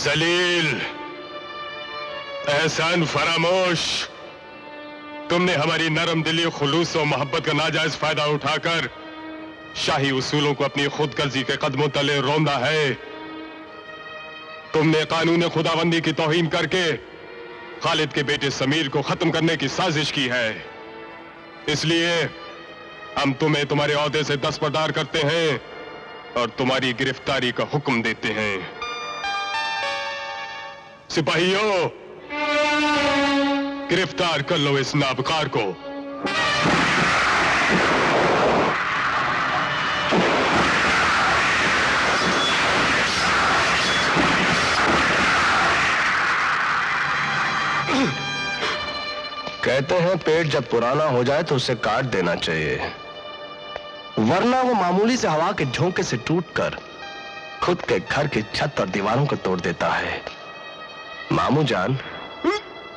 जलील, एहसान फरामोश, तुमने हमारी नरम दिली, खुलूस और मोहब्बत का नाजायज फायदा उठाकर शाही उसूलों को अपनी खुदगर्जी के कदमों तले रौंदा है। तुमने कानून खुदाबंदी की तौहीन करके खालिद के बेटे समीर को खत्म करने की साजिश की है। इसलिए हम तुम्हें तुम्हारे ओहदे से दस्तबरदार करते हैं और तुम्हारी गिरफ्तारी का हुक्म देते हैं। सिपाहियों, गिरफ्तार कर लो इस नाबकार को। कहते हैं पेट जब पुराना हो जाए तो उसे काट देना चाहिए, वरना वो मामूली से हवा के झोंके से टूटकर खुद के घर की छत और दीवारों को तोड़ देता है। मामू जान,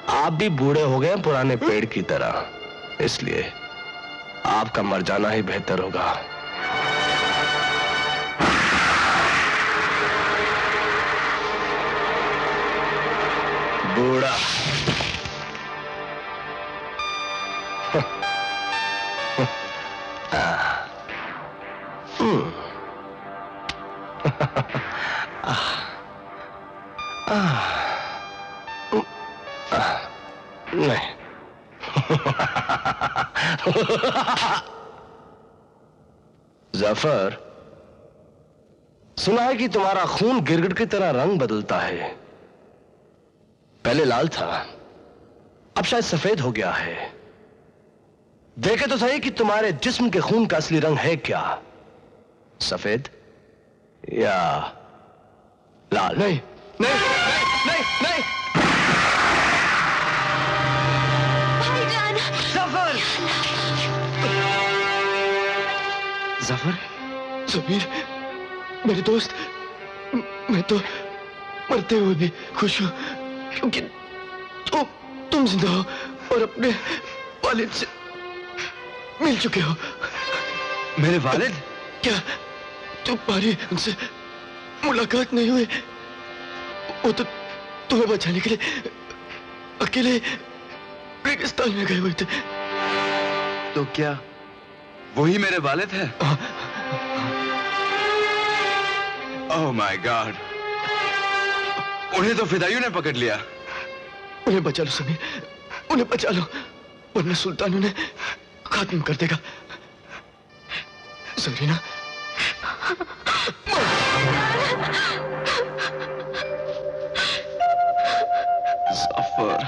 आप भी बूढ़े हो गए पुराने पेड़ की तरह, इसलिए आपका मर जाना ही बेहतर होगा। बूढ़ा नहीं जफर, सुना है कि तुम्हारा खून गिरगिट की तरह रंग बदलता है। पहले लाल था, अब शायद सफेद हो गया है। देखे तो सही कि तुम्हारे जिस्म के खून का असली रंग है क्या, सफेद या लाल? नहीं नहीं नहीं नहीं, नहीं। भाईजान! जफर! जफर, समीर, मेरे दोस्त, मैं तो मरते हुए भी खुश हूं क्योंकि तुम जिंदा हो और अपने वालिद से मिल चुके हो। मेरे वालिद? क्या तुम्हारी उनसे मुलाकात नहीं हुई? वो तो तुम्हें बचाने के लिए अकेले रेगिस्तान में गए हुए थे। तो क्या वही मेरे वालिद है? ओह माय गॉड, उन्हें तो फिदाइयों ने पकड़ लिया। उन्हें बचा लो समीर, उन्हें बचा लो, वरना सुल्तान उन्हें खत्म कर देगा। जरीना, जफर,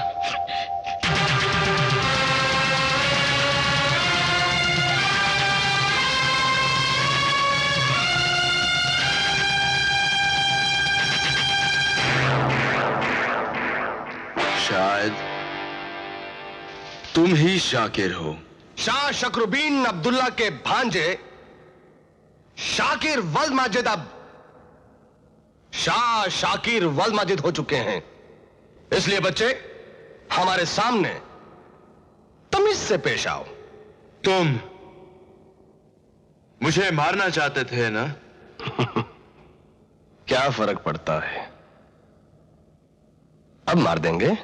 शायद तुम ही शाकिर हो। शाह शकरुबीन अब्दुल्ला के भांजे शाकिर वल माजिद अब शाह शाकिर वल माजिद हो चुके हैं। इसलिए बच्चे, हमारे सामने तमीज से पेश आओ। तुम मुझे मारना चाहते थे ना? क्या फर्क पड़ता है, अब मार देंगे।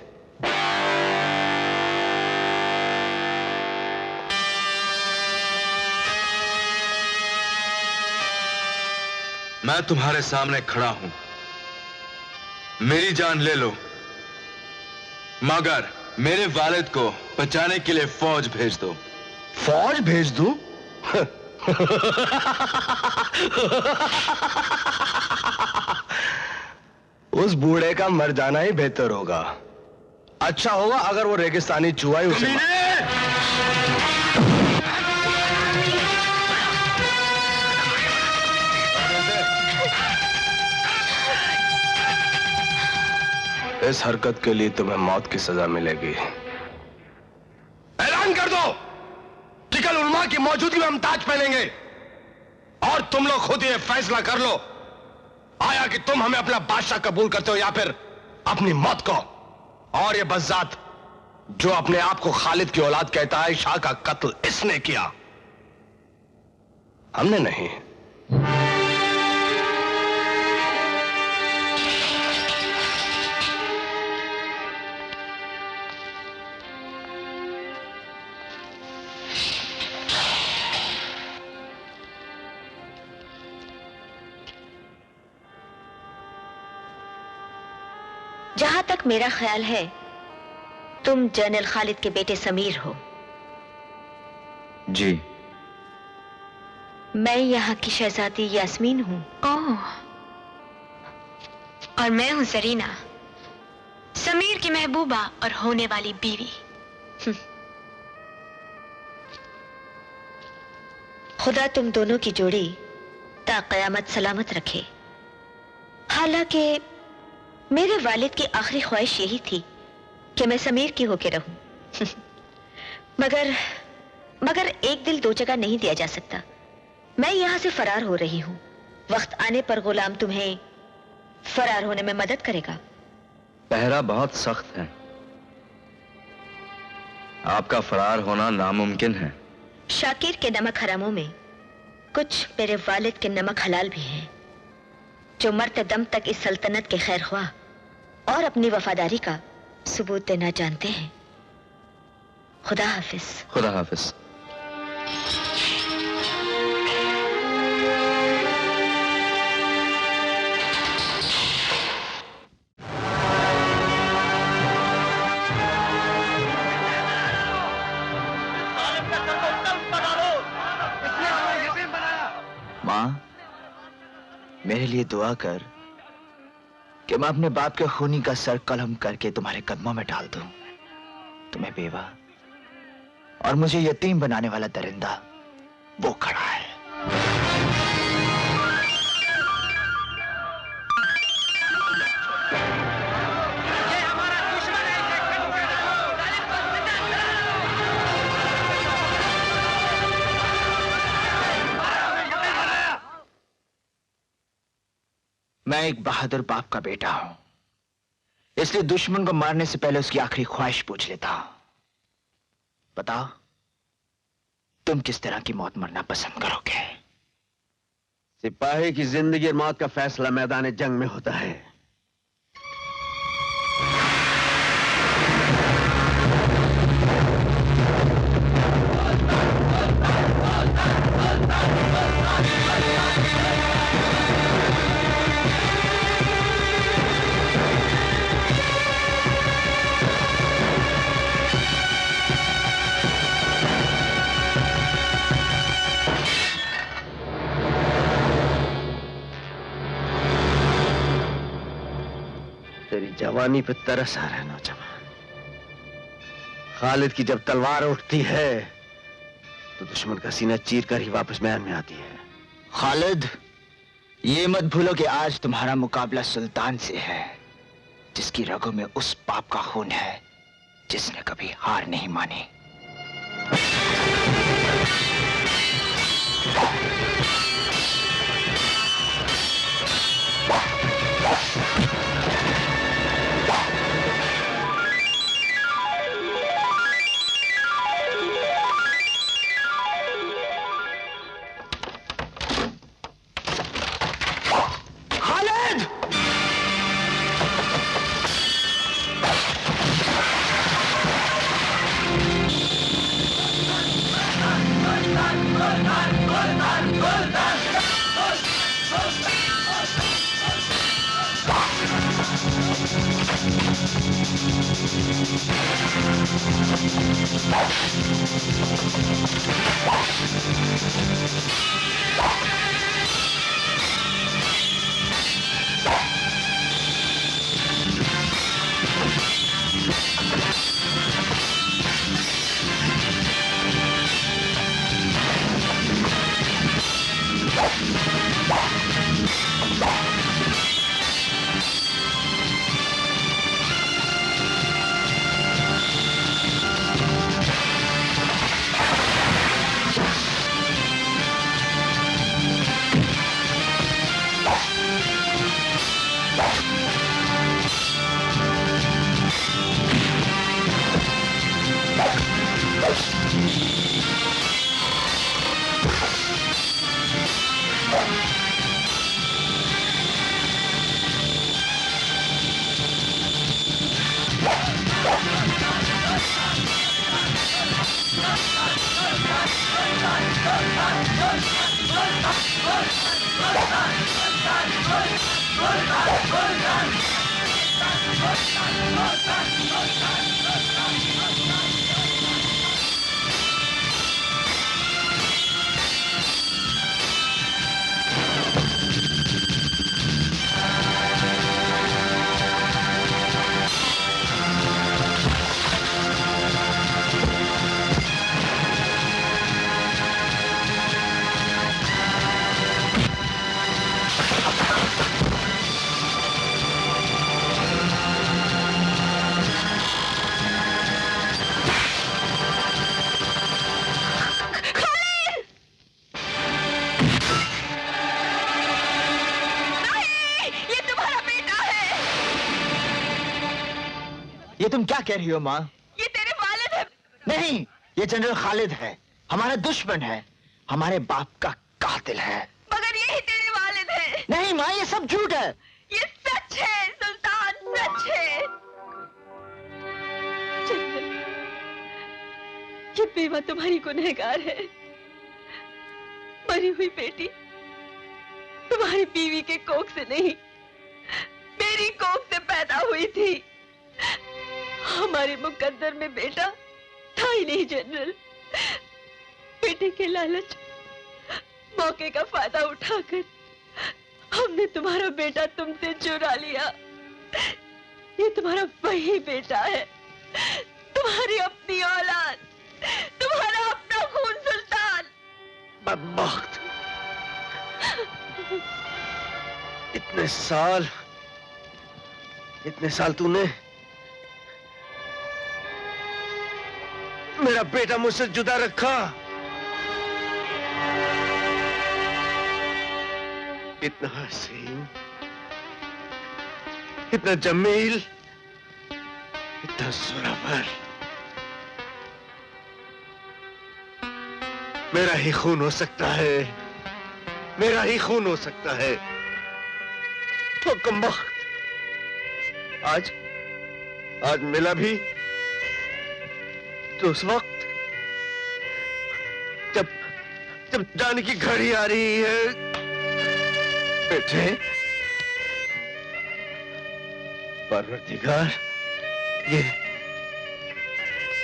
मैं तुम्हारे सामने खड़ा हूं, मेरी जान ले लो, मगर मेरे वालिद को बचाने के लिए फौज भेज दो। फौज भेज दूं? उस बूढ़े का मर जाना ही बेहतर होगा। अच्छा होगा अगर वो रेगिस्तानी चूहा ही उसे इस हरकत के लिए तुम्हें मौत की सजा मिलेगी। ऐलान कर दो कि कल उलमा की मौजूदगी में हम ताज पहनेंगे और तुम लोग खुद ये फैसला कर लो, आया कि तुम हमें अपना बादशाह कबूल करते हो या फिर अपनी मौत को। और ये बज़्ज़ात जो अपने आप को खालिद की औलाद कहता है, शाह का कत्ल इसने किया, हमने नहीं। तक मेरा ख्याल है तुम जनरल खालिद के बेटे समीर हो। जी। मैं यहाँ की शहजादी यास्मीन हूँ। ओह, और मैं हूँ जरीना, समीर की महबूबा और होने वाली बीवी। खुदा तुम दोनों की जोड़ी ता कयामत सलामत रखे। हालांकि मेरे वालिद की आखिरी ख्वाहिश यही थी कि मैं समीर की होके रहूं। मगर एक दिल दो जगह नहीं दिया जा सकता। मैं यहां से फरार हो रही हूं। वक्त आने पर गुलाम तुम्हें फरार होने में मदद करेगा। पहरा बहुत सख्त है, आपका फरार होना नामुमकिन है। शाकिर के नमक हरामों में कुछ मेरे वालिद के नमक हलाल भी हैं, जो मरते दम तक इस सल्तनत के खैर ख्वाह और अपनी वफादारी का सबूत देना जानते हैं। खुदा हाफिज। खुदा हाफिज। माँ, मेरे लिए दुआ कर कि मैं अपने बाप के खूनी का सर कलम करके तुम्हारे कदमों में डाल दूं। तुम्हें बेवा और मुझे यतीम बनाने वाला दरिंदा वो खड़ा है। मैं एक बहादुर बाप का बेटा हूं, इसलिए दुश्मन को मारने से पहले उसकी आखिरी ख्वाहिश पूछ लेता हूं। बताओ, तुम किस तरह की मौत मरना पसंद करोगे? सिपाही की जिंदगी और मौत का फैसला मैदान जंग में होता है। तेरी जवानी पे तरस आ रहा है नौजवान। खालिद की जब तलवार उठती है तो दुश्मन का सीना चीर कर ही वापस मैदान में आती है। खालिद, ये मत भूलो कि आज तुम्हारा मुकाबला सुल्तान से है, जिसकी रगों में उस पाप का खून है जिसने कभी हार नहीं मानी। ये तुम क्या कह रही हो माँ? ये तेरे वालिद है। नहीं, ये जनरल खालिद है, हमारा दुश्मन है, हमारे बाप का कातिल है। मगर यही तेरे वालिद है। नहीं माँ, ये सब झूठ है। ये सच है सुल्तान, सच है। चंदन, ये बेवा तुम्हारी गुनहगार है। मरी हुई बेटी तुम्हारी बीवी के कोख से नहीं, मेरी कोख से पैदा हुई थी। हमारे मुकद्दर में बेटा था ही नहीं जनरल। बेटे के लालच, मौके का फायदा उठाकर हमने तुम्हारा बेटा तुमसे चुरा लिया। ये तुम्हारा वही बेटा है, तुम्हारी अपनी औलाद, तुम्हारा अपना खून सुल्तान। बदबख्त, इतने साल तूने मेरा बेटा मुझसे जुदा रखा। इतना हसीन, इतना जमील, इतना सुरवर, मेरा ही खून हो सकता है, मेरा ही खून हो सकता है। तो कमबख्त, आज मिला भी तो उस वक्त जब जाने की घड़ी आ रही है। बेटे, परवरदिगार, ये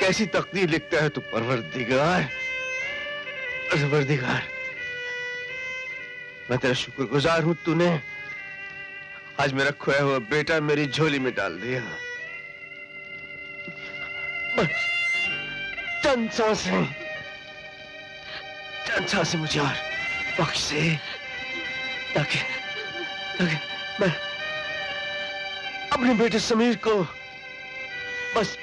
कैसी तकदीर लिखता है तू परवरदिगार। परवरदिगार, मैं तेरा शुक्रगुजार हूं, तूने आज मेरा खोया हुआ बेटा मेरी झोली में डाल दिया। बस चंद सांसें मुझे और बख्श से, ताकि मैं अपने बेटे समीर को बस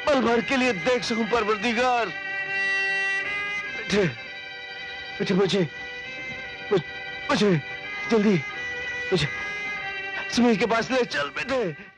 पल भर के लिए देख सकूं परवरदिगार। बेटे मुझे जल्दी मुझे समीर के पास ले चल बेटे।